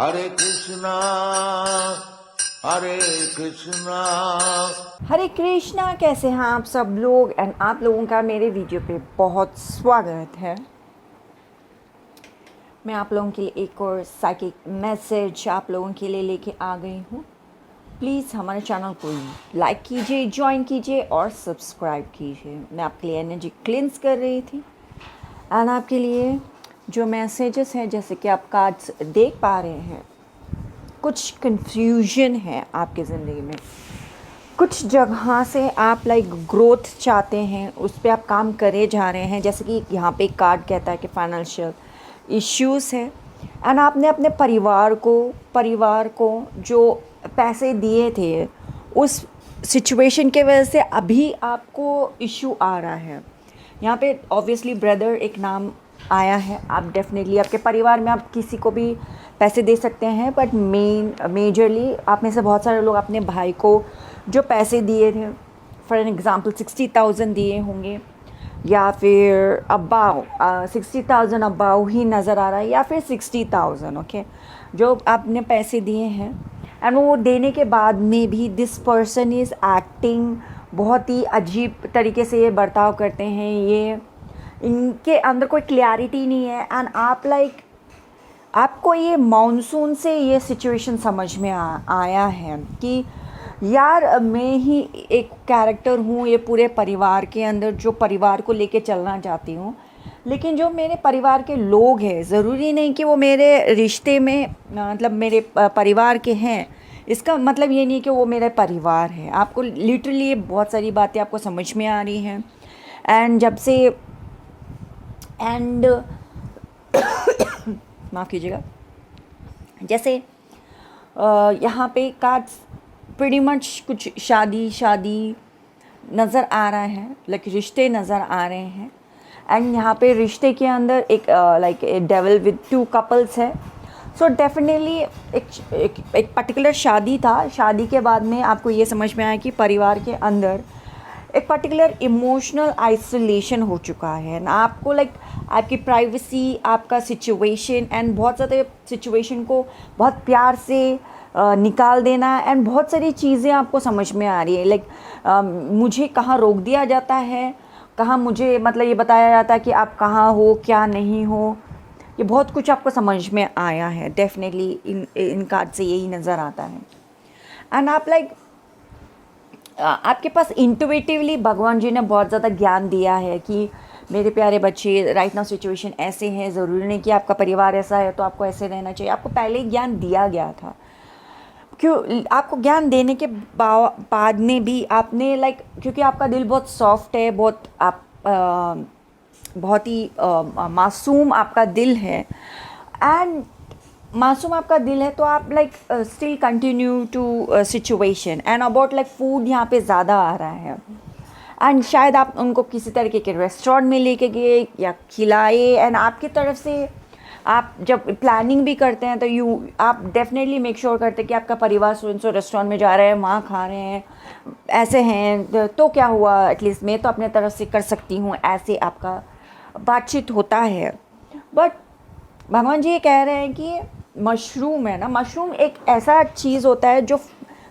हरे कृष्णा हरे कृष्णा। हरे कृष्णा। कैसे हैं आप सब लोग? एंड आप लोगों का मेरे वीडियो पे बहुत स्वागत है। मैं आप लोगों के लिए एक और साइकिक मैसेज आप लोगों के लिए लेके आ गई हूँ। प्लीज़ हमारे चैनल को लाइक कीजिए, ज्वाइन कीजिए और सब्सक्राइब कीजिए। मैं आपके लिए एनर्जी क्लींस कर रही थी एंड आपके लिए जो मैसेजेस हैं, जैसे कि आप कार्ड्स देख पा रहे हैं, कुछ कन्फ्यूजन है आपकी ज़िंदगी में, कुछ जगह से आप ग्रोथ चाहते हैं, उस पर आप काम करे जा रहे हैं। जैसे कि यहाँ पे एक कार्ड कहता है कि फाइनेंशियल इश्यूज़ है एंड आपने अपने परिवार को जो पैसे दिए थे, उस सिचुएशन के वजह से अभी आपको इश्यू आ रहा है। यहाँ पे ऑब्वियसली ब्रदर एक नाम आया है। आप डेफिनेटली आपके परिवार में आप किसी को भी पैसे दे सकते हैं, बट मेजरली आप में से बहुत सारे लोग अपने भाई को जो पैसे दिए थे, फॉर एन एग्ज़ाम्पल 60,000 दिए होंगे, या फिर अबाव 60,000 अबाव ही नज़र आ रहा है, या फिर 60,000 ओके, जो आपने पैसे दिए हैं। एंड वो देने के बाद में भी दिस पर्सन इज़ एक्टिंग बहुत ही अजीब तरीके से ये बर्ताव करते हैं। ये इनके अंदर कोई क्लैरिटी नहीं है एंड आप आपको ये मानसून से ये सिचुएशन समझ में आया है कि यार मैं ही एक कैरेक्टर हूँ ये पूरे परिवार के अंदर, जो परिवार को लेके चलना चाहती हूँ, लेकिन जो मेरे परिवार के लोग हैं, ज़रूरी नहीं कि वो मेरे रिश्ते में मतलब मेरे परिवार के हैं। इसका मतलब ये नहीं कि वो मेरा परिवार है। आपको लिटरली बहुत सारी बातें आपको समझ में आ रही हैं एंड जब से माफ़ कीजिएगा, जैसे यहाँ पे कार्ड्स प्रीटी मच कुछ शादी नज़र आ रहा है, रिश्ते नज़र आ रहे हैं एंड यहाँ पे रिश्ते के अंदर एक डेविल विद 2 कपल्स है। सो डेफिनेटली एक पर्टिकुलर शादी था। शादी के बाद में आपको ये समझ में आया कि परिवार के अंदर एक पर्टिकुलर इमोशनल आइसोलेशन हो चुका है ना। आपको आपकी प्राइवेसी, आपका सिचुएशन एंड बहुत ज़्यादा सिचुएशन को बहुत प्यार से निकाल देना एंड बहुत सारी चीज़ें आपको समझ में आ रही है। मुझे कहाँ रोक दिया जाता है, कहाँ मुझे मतलब ये बताया जाता है कि आप कहाँ हो, क्या नहीं हो, ये बहुत कुछ आपको समझ में आया है। डेफिनेटली इन कार्ड से यही नज़र आता है एंड आप आपके पास इंट्यूटिवली भगवान जी ने बहुत ज़्यादा ज्ञान दिया है कि मेरे प्यारे बच्चे, राइट नाउ सिचुएशन ऐसे हैं, ज़रूरी नहीं कि आपका परिवार ऐसा है तो आपको ऐसे रहना चाहिए। आपको पहले ही ज्ञान दिया गया था। क्यों आपको ज्ञान देने के बाद में भी आपने क्योंकि आपका दिल बहुत सॉफ्ट है, बहुत ही मासूम आपका दिल है एंड मासूम आपका दिल है, तो आप still continue to situation and about food यहाँ पे ज़्यादा आ रहा है एंड शायद आप उनको किसी तरीके के रेस्टोरेंट में लेके गए या खिलाए एंड आपकी तरफ से आप जब प्लानिंग भी करते हैं तो आप डेफिनेटली मेक श्योर करते हैं कि आपका परिवार सो रेस्टोरेंट में जा रहे हैं, वहाँ खा रहे हैं, ऐसे हैं तो क्या हुआ, एटलीस्ट मैं तो अपने तरफ से कर सकती हूँ, ऐसे आपका बातचीत होता है। बट भगवान जी ये कह रहे हैं कि मशरूम है ना, मशरूम एक ऐसा चीज़ होता है जो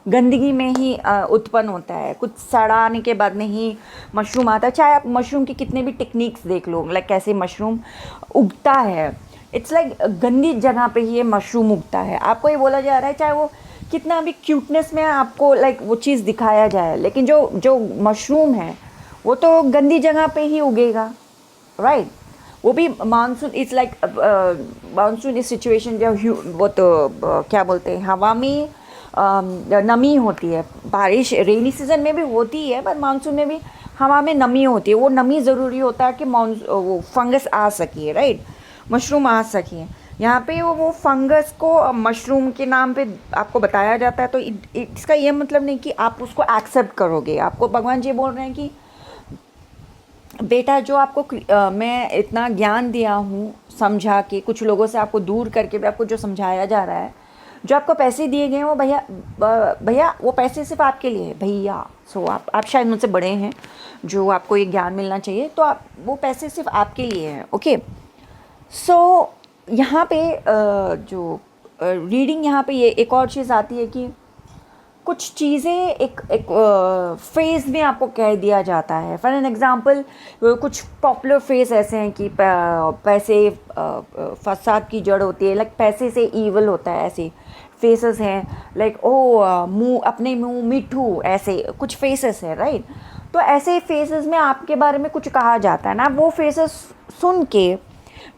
गंदगी में ही उत्पन्न होता है। कुछ सड़ाने के बाद में ही मशरूम आता है। चाहे आप मशरूम की कितने भी टेक्निक्स देख लो, कैसे मशरूम उगता है, इट्स गंदी जगह पे ही ये मशरूम उगता है। आपको ये बोला जा रहा है चाहे वो कितना भी क्यूटनेस में आपको वो चीज़ दिखाया जाए, लेकिन जो मशरूम है वो तो गंदी जगह पे ही उगेगा, राइट। वो भी मानसून इट्स मानसून इस सिचुएशन जब वो तो क्या बोलते हैं, हवा में नमी होती है। बारिश रेनी सीजन में भी होती है, पर मानसून में भी हवा में नमी होती है। वो नमी ज़रूरी होता है कि वो फंगस आ सके, राइट, मशरूम आ सके। यहाँ पे वो फंगस को मशरूम के नाम पे आपको बताया जाता है, तो इसका ये मतलब नहीं कि आप उसको एक्सेप्ट करोगे। आपको भगवान जी बोल रहे हैं कि बेटा, जो आपको मैं इतना ज्ञान दिया हूँ समझा के, कुछ लोगों से आपको दूर करके भी आपको जो समझाया जा रहा है, जो आपको पैसे दिए गए हैं वो भैया वो पैसे सिर्फ आपके लिए है भैया। सो आप शायद मुझसे बड़े हैं, जो आपको ये ज्ञान मिलना चाहिए, तो आप वो पैसे सिर्फ आपके लिए हैं, ओके। सो यहाँ पे जो रीडिंग यहाँ पे ये एक और चीज़ आती है कि कुछ चीज़ें एक एक फेज़ में आपको कह दिया जाता है। फॉर एन एग्ज़ाम्पल कुछ पॉपुलर फेज़ ऐसे हैं कि पैसे फसाद की जड़ होती है, लाइक पैसे से ईवल होता है, ऐसे फेसेस हैं। लाइक ओ मुँह अपने मुँह मिठू, ऐसे कुछ फेसेस है, राइट। तो ऐसे फेसेस में आपके बारे में कुछ कहा जाता है ना, वो फेसेस सुन के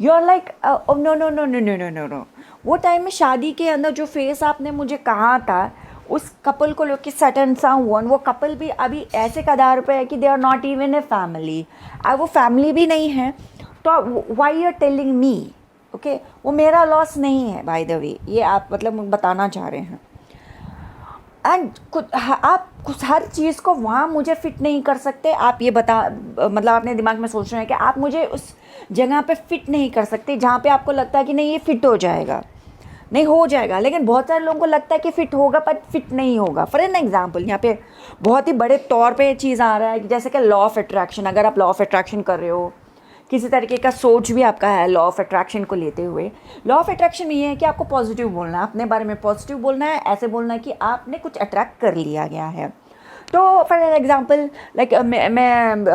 you are like no no no no no no no no. वो टाइम में शादी के अंदर जो फेस आपने मुझे कहा था उस कपल को लेकर सटन समवन, वो कपल भी अभी ऐसे कदार पे है कि they are not even a family, वो फैमिली भी नहीं है। तो why are telling me, okay, वो मेरा लॉस नहीं है बाय द वे, ये आप मतलब बताना चाह रहे हैं। एंड आप कुछ हर चीज़ को वहाँ मुझे फिट नहीं कर सकते, आप ये बता मतलब अपने दिमाग में सोच रहे हैं कि आप मुझे उस जगह पे फिट नहीं कर सकते जहाँ पे आपको लगता है कि नहीं ये फिट हो जाएगा, नहीं हो जाएगा। लेकिन बहुत सारे लोगों को लगता है कि फ़िट होगा पर फिट नहीं होगा। फॉर एन एग्जांपल यहाँ पे बहुत ही बड़े तौर पे चीज़ आ रहा है कि जैसे कि लॉ ऑफ अट्रैक्शन। अगर आप लॉ ऑफ अट्रैक्शन कर रहे हो, किसी तरीके का सोच भी आपका है लॉ ऑफ अट्रैक्शन को लेते हुए, लॉ ऑफ अट्रैक्शन में ये है कि आपको पॉजिटिव बोलना है, अपने बारे में पॉजिटिव बोलना है, ऐसे बोलना है कि आपने कुछ अट्रैक्ट कर लिया गया है। तो फॉर एन एग्जाम्पल लाइक मैं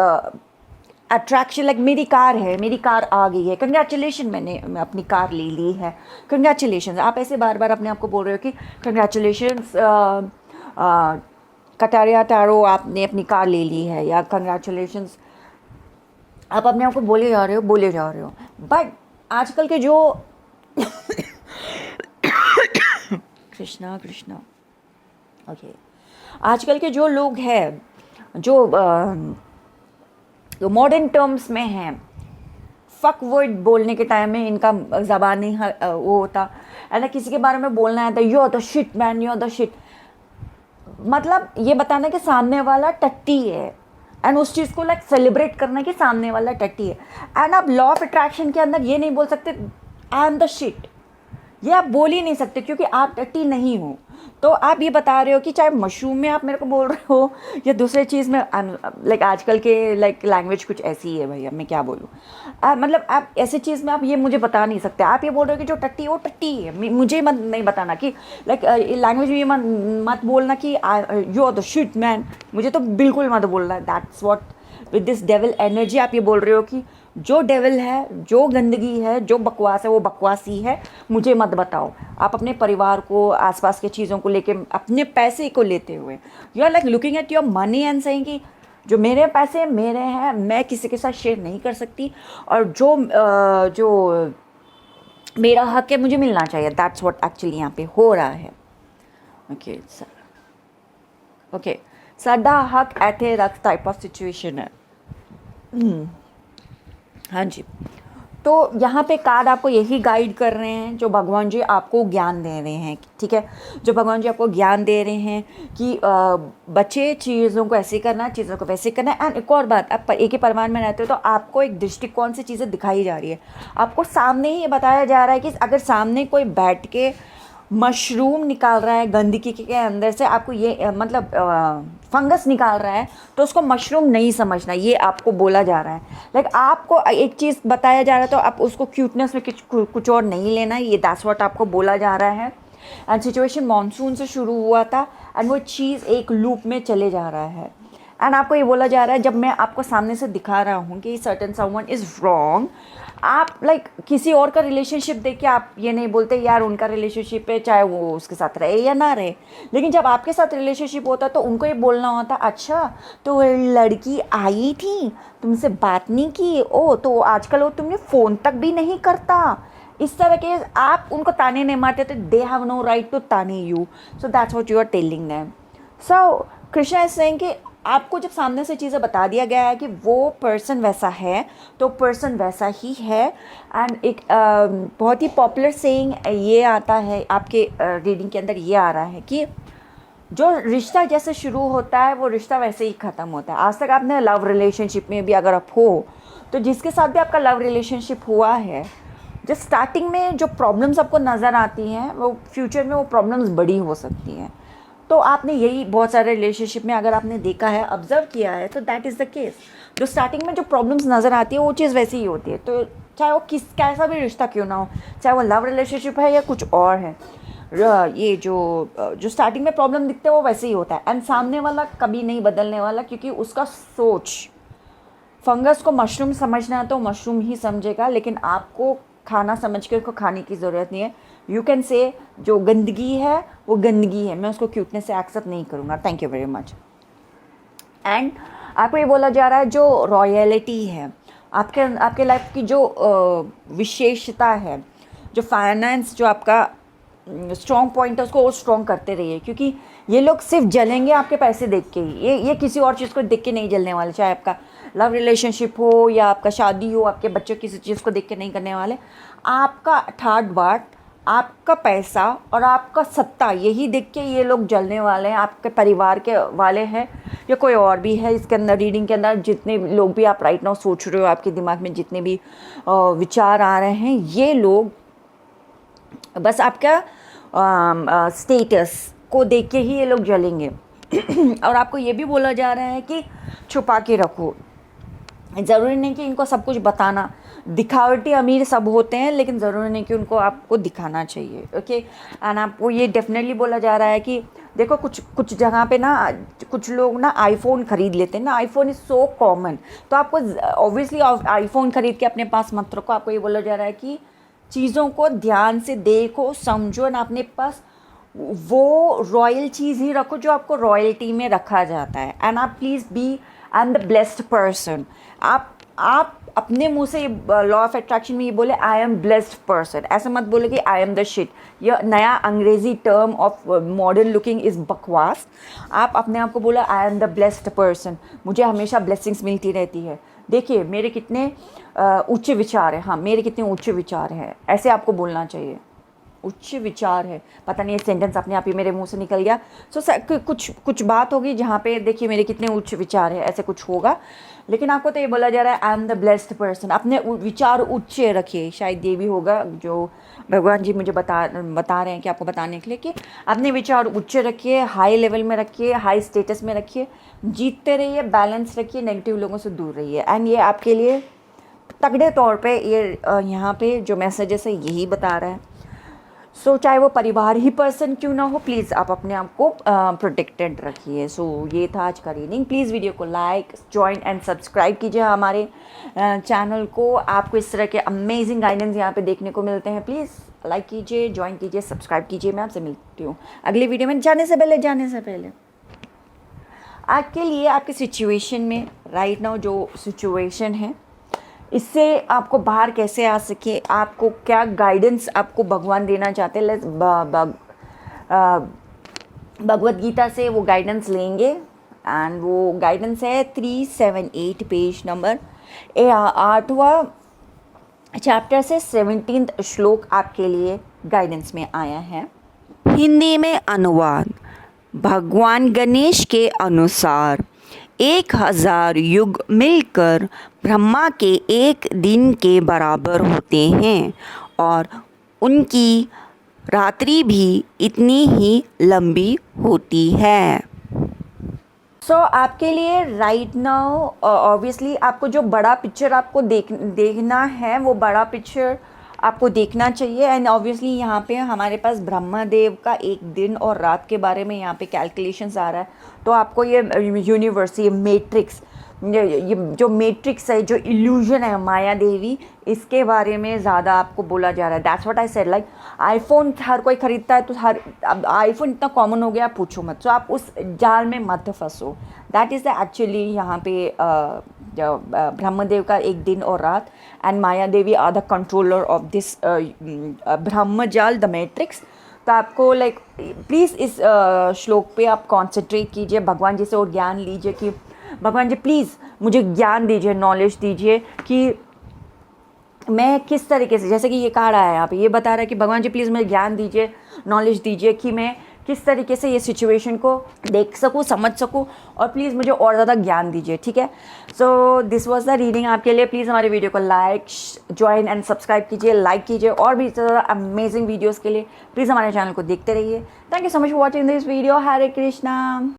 अट्रैक्शन, लाइक मेरी कार है, मेरी कार आ गई है, कंग्रेचुलेशन, मैं अपनी कार ले ली है, कंग्रेचुलेशन। आप ऐसे बार बार अपने आप को बोल रहे हो कि कंग्रेचुलेशन कटारिया टारो, आपने अपनी कार ले ली है, या कंग्रेचुलेशन, आप अपने आप को बोले जा रहे हो। बट आजकल के जो कृष्णा कृष्णा ओके, आजकल के जो लोग हैं जो मॉडर्न टर्म्स में हैं, फक वर्ड बोलने के टाइम में इनका ज़बान नहीं वो होता है ना, किसी के बारे में बोलना है तो you are the shit man, you are the shit, मतलब ये बताना कि सामने वाला टट्टी है, एंड उस चीज़ को लाइक सेलिब्रेट करना कि सामने वाला टट्टी है। एंड आप लॉ ऑफ अट्रैक्शन के अंदर ये नहीं बोल सकते आई एम द शिट, ये आप बोल ही नहीं सकते क्योंकि आप टट्टी नहीं हो। तो आप ये बता रहे हो कि चाहे मशरूम में आप मेरे को बोल रहे हो या दूसरे चीज़ में, लाइक आजकल के लाइक लैंग्वेज कुछ ऐसी ही है भैया, मैं क्या बोलूँ। मतलब आप ऐसी चीज़ में आप ये मुझे बता नहीं सकते। आप ये बोल रहे हो कि जो टट्टी है वो टट्टी है, मुझे मत नहीं बताना कि लाइक लैंग्वेज में ये मत बोलना कि you are the shit man, मुझे तो बिल्कुल मत बोलना। That's what with this devil energy आप ये बोल रहे हो कि जो डेविल है, जो गंदगी है, जो बकवास है वो बकवासी है, मुझे मत बताओ। आप अपने परिवार को, आसपास के चीज़ों को लेके, अपने पैसे को लेते हुए you are like looking at your money and saying कि जो मेरे पैसे मेरे हैं, मैं किसी के साथ शेयर नहीं कर सकती, और जो मेरा हक है मुझे मिलना चाहिए। दैट्स व्हाट एक्चुअली यहाँ पे हो रहा है। ओके सर, ओके, साडा हक ऐथे रख टाइप ऑफ सिचुएशन है। हाँ जी, तो यहाँ पे कार्ड आपको यही गाइड कर रहे हैं, जो भगवान जी आपको ज्ञान दे रहे हैं, ठीक है, जो भगवान जी आपको ज्ञान दे रहे हैं कि बच्चे चीज़ों को ऐसे करना, चीज़ों को वैसे करना। एंड एक और बात, आप एक ही परिवार में रहते हो तो आपको एक दृष्टिकोण से चीज़ें दिखाई जा रही है, आपको सामने ही ये बताया जा रहा है कि अगर सामने कोई बैठ के मशरूम निकाल रहा है गंदगी के अंदर से, आपको ये मतलब फंगस निकाल रहा है, तो उसको मशरूम नहीं समझना, ये आपको बोला जा रहा है। लाइक आपको एक चीज़ बताया जा रहा है तो आप उसको क्यूटनेस में कुछ और नहीं लेना, ये दैट्स व्हाट आपको बोला जा रहा है। एंड सिचुएशन मॉनसून से शुरू हुआ था एंड वो चीज़ एक लूप में चले जा रहा है। एंड आपको ये बोला जा रहा है, जब मैं आपको सामने से दिखा रहा हूँ कि सर्टेन समवन इज़ रॉन्ग, आप लाइक किसी और का रिलेशनशिप देख के आप ये नहीं बोलते यार उनका रिलेशनशिप है, चाहे वो उसके साथ रहे या ना रहे। लेकिन जब आपके साथ रिलेशनशिप होता तो उनको ये बोलना होता, अच्छा तो वो लड़की आई थी, तुमसे बात नहीं की, ओ तो आजकल वो तुमने फ़ोन तक भी नहीं करता। इस तरह के आप उनको ताने नहीं मारते तो they have no right to ताने you. So that's what you are telling them. So Krishna is saying कि आपको जब सामने से चीज़ें बता दिया गया है कि वो पर्सन वैसा है तो पर्सन वैसा ही है। एंड एक बहुत ही पॉपुलर सेइंग ये आता है आपके रीडिंग के अंदर, ये आ रहा है कि जो रिश्ता जैसे शुरू होता है वो रिश्ता वैसे ही ख़त्म होता है। आज तक आपने लव रिलेशनशिप में भी अगर आप हो तो जिसके साथ भी आपका लव रिलेशनशिप हुआ है, जो स्टार्टिंग में जो प्रॉब्लम्स आपको नज़र आती हैं वो फ्यूचर में वो प्रॉब्लम्स बड़ी हो सकती हैं। तो आपने यही बहुत सारे रिलेशनशिप में अगर आपने देखा है, ऑब्जर्व किया है, तो दैट इज़ द केस। जो स्टार्टिंग में जो प्रॉब्लम्स नज़र आती है वो चीज़ वैसी ही होती है। तो चाहे वो कैसा भी रिश्ता क्यों ना हो, चाहे वो लव रिलेशनशिप है या कुछ और है। ये जो स्टार्टिंग में प्रॉब्लम दिखते हैं वो वैसे ही होता है, एंड सामने वाला कभी नहीं बदलने वाला, क्योंकि उसका सोच, फंगस को मशरूम समझना है तो मशरूम ही समझेगा, लेकिन आपको खाना समझ के उसको खाने की ज़रूरत नहीं है। यू कैन से जो गंदगी है वो गंदगी है, मैं उसको क्यूटनेस से एक्सेप्ट नहीं करूँगा। Thank you very much. And आपको ये बोला जा रहा है जो रॉयलिटी है आपके लाइफ की, जो विशेषता है, जो फाइनेंस, जो आपका स्ट्रॉन्ग पॉइंट है, उसको और स्ट्रॉन्ग करते रहिए, क्योंकि ये लोग सिर्फ जलेंगे आपके पैसे देख के ही। ये किसी और चीज़ को देख के नहीं जलने वाले, चाहे आपका लव रिलेशनशिप हो या आपका शादी हो, आपके बच्चों किसी चीज़ को देख के नहीं करने वाले। आपका ठाट बाट, आपका पैसा और आपका सत्ता, यही देख के ये लोग जलने वाले हैं। आपके परिवार के वाले हैं या कोई और भी है, इसके अंदर रीडिंग के अंदर जितने लोग भी आप राइट नाउ सोच रहे हो, आपके दिमाग में जितने भी विचार आ रहे हैं, ये लोग बस आपका स्टेटस को देख के ही ये लोग जलेंगे। और आपको ये भी बोला जा रहा है कि छुपा के रखो। ज़रूरी नहीं कि इनको सब कुछ बताना, दिखावटी अमीर सब होते हैं, लेकिन ज़रूरी नहीं कि उनको आपको दिखाना चाहिए। ओके, एंड आपको ये डेफिनेटली बोला जा रहा है कि देखो कुछ जगह पे ना कुछ लोग ना आईफोन ख़रीद लेते हैं ना, आईफोन इज़ सो कॉमन, तो आपको ऑब्वियसली आईफोन ख़रीद के अपने पास मत रखो। आपको ये बोला जा रहा है कि चीज़ों को ध्यान से देखो, समझो, ना अपने पास वो रॉयल चीज़ ही रखो जो आपको रॉयल्टी में रखा जाता है। एंड आप please be I am the blessed person. आप अपने मुंह से लॉ ऑफ अट्रैक्शन में ये बोले आई एम ब्लेस्ड पर्सन, ऐसा मत बोले कि आई एम द शिट। यह नया अंग्रेजी term of modern looking is बकवास। आप अपने आप को बोला आई एम द ब्लेस्ड पर्सन, मुझे हमेशा ब्लेसिंग्स मिलती रहती है। देखिए मेरे कितने ऊंचे विचार हैं, हाँ मेरे कितने ऊंचे विचार हैं, ऐसे आपको बोलना चाहिए। उच्च विचार है, पता नहीं ये सेंटेंस अपने आप ही मेरे मुंह से निकल गया। कुछ बात होगी जहाँ पे देखिए मेरे कितने उच्च विचार है, ऐसे कुछ होगा। लेकिन आपको तो ये बोला जा रहा है आई एम द ब्लेस्ड पर्सन। अपने विचार उच्च रखिए, शायद ये भी होगा जो भगवान जी मुझे बता रहे हैं कि आपको बताने के लिए, कि अपने विचार उच्च रखिए, हाई लेवल में रखिए, हाई स्टेटस में रखिए, जीतते रहिए, बैलेंस रखिए, नेगेटिव लोगों से दूर रहिए। एंड ये आपके लिए तगड़े तौर पे ये यहाँ पे जो मैसेजेस है यही बता रहा है। सो चाहे वो परिवार ही पर्सन क्यों ना हो, प्लीज़ आप अपने आप को प्रोटेक्टेड रखिए। सो ये था आज का रीडिंग। प्लीज़ वीडियो को लाइक, ज्वाइन एंड सब्सक्राइब कीजिए हमारे चैनल को। आपको इस तरह के अमेजिंग गाइडेंस यहाँ पे देखने को मिलते हैं। प्लीज़ लाइक कीजिए, ज्वाइन कीजिए, सब्सक्राइब कीजिए। मैं आपसे मिलती हूँ अगली वीडियो में। जाने से पहले आपके लिए आपके सिचुएशन में राइट नाउ जो सिचुएशन है, इससे आपको बाहर कैसे आ सके, आपको क्या गाइडेंस आपको भगवान देना चाहते हैं, भगवत गीता से वो गाइडेंस लेंगे। एंड वो गाइडेंस है 378 पेज नंबर 8वां चैप्टर से 17th श्लोक आपके लिए गाइडेंस में आया है। हिंदी में अनुवाद। भगवान गणेश के अनुसार 1000 युग मिलकर ब्रह्मा के एक दिन के बराबर होते हैं और उनकी रात्रि भी इतनी ही लंबी होती है। सो आपके लिए राइट नाउ ऑब्वियसली आपको जो बड़ा पिक्चर आपको देखना है, वो बड़ा पिक्चर आपको देखना चाहिए। एंड ऑब्वियसली यहाँ पे हमारे पास ब्रह्मा देव का एक दिन और रात के बारे में यहाँ पे कैलकुलेशंस आ रहा है। तो आपको ये यूनिवर्स, ये मैट्रिक्स, ये जो मैट्रिक्स है, जो इल्यूजन है माया देवी, इसके बारे में ज़्यादा आपको बोला जा रहा है। That's what I said. Like iPhone हर कोई ख़रीदता है, तो अब आईफोन इतना कॉमन हो गया, पूछो मत। सो आप उस जाल में मत फंसो। दैट इज़ द एक्चुअली यहाँ पे ब्रह्मदेव का एक दिन और रात, and Maya Devi are the controller of this ब्रह्मजाल, द मैट्रिक्स। तो आपको लाइक प्लीज़ इस श्लोक पे आप कॉन्सेंट्रेट कीजिए, भगवान जी से और ज्ञान लीजिए कि भगवान जी प्लीज़ मुझे ज्ञान दीजिए, नॉलेज दीजिए कि मैं किस तरीके से, जैसे कि ये कहा रहा है यहाँ पे, ये बता रहा है कि भगवान जी प्लीज़ मुझे ज्ञान दीजिए, नॉलेज दीजिए कि मैं किस तरीके से ये सिचुएशन को देख सकूँ, समझ सकूँ, और प्लीज़ मुझे और ज़्यादा ज्ञान दीजिए। ठीक है, so this was the reading आपके लिए। प्लीज़ हमारे वीडियो को लाइक, ज्वाइन एंड सब्सक्राइब कीजिए, लाइक कीजिए, और भी ज़्यादा अमेजिंग वीडियोज़ के लिए प्लीज़ हमारे चैनल को देखते रहिए। Thank you so much for watching this video. Hare Krishna.